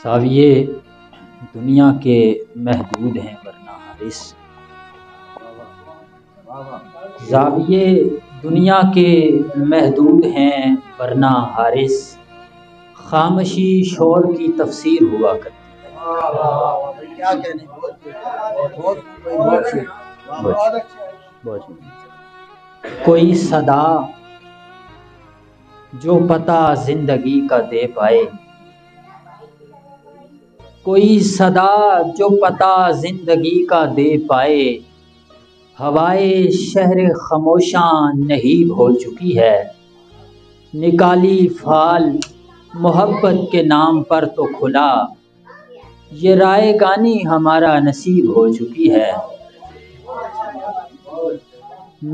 زاویے دنیا کے محدود ہیں ورنہ حارث، زاویے دنیا کے محدود ہیں ورنہ حارث، خاموشی شور کی تفسیر ہوا کرتی ہے۔ کوئی صدا جو پتہ زندگی کا دے پائے، کوئی صدا جو پتہ زندگی کا دے پائے، ہوائے شہر خاموشاں نہیب ہو چکی ہے، نکالی پھال محبت کے نام پر تو کھلا، یہ رائے گانی ہمارا نصیب ہو چکی ہے۔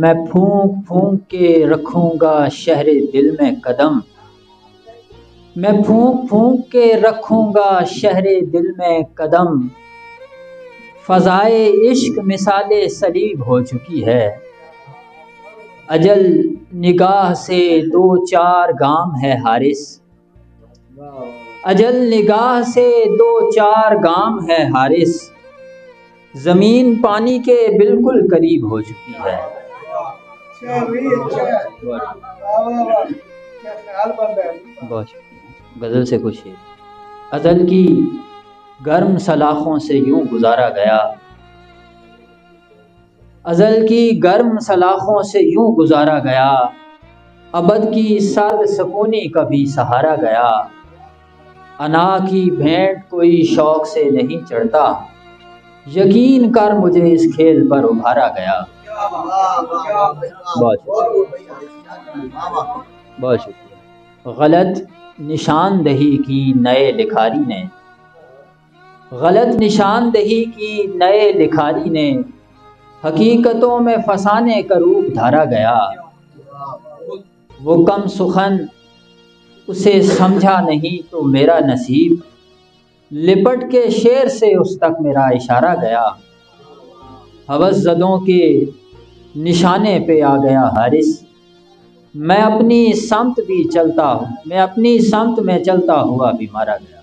میں پھونک پھونک کے رکھوں گا شہر دل میں قدم، میں پھونک پھونک کے رکھوں گا شہر دل میں قدم، فضائے عشق مثال صلیب ہو چکی ہے، اجل نگاہ سے دو چار گام ہے حارث، اجل نگاہ سے دو چار گام ہے حارث، زمین پانی کے بالکل قریب ہو چکی ہے۔ بہت شکریہ۔ غزل سے کچھ ہے۔ ازل کی گرم سلاخوں سے یوں گزارا گیا، ازل کی گرم سلاخوں سے یوں گزارا گیا، ابد کی سرد سکونی کا بھی سہارا گیا، انا کی بھینٹ کوئی شوق سے نہیں چڑھتا، یقین کر مجھے اس کھیل پر ابھارا گیا۔ بہت شکریہ۔ غلط نشاندہی کی نئے لکھاری نے، غلط نشاندہی کی نئے لکھاری نے، حقیقتوں میں فسانے کا روپ دھارا گیا، وہ کم سخن اسے سمجھا نہیں تو میرا نصیب، لپٹ کے شعر سے اس تک میرا اشارہ گیا، ہوس زدوں کے نشانے پہ آ گیا حارث، میں اپنی سمت میں چلتا ہوا بھی مارا گیا۔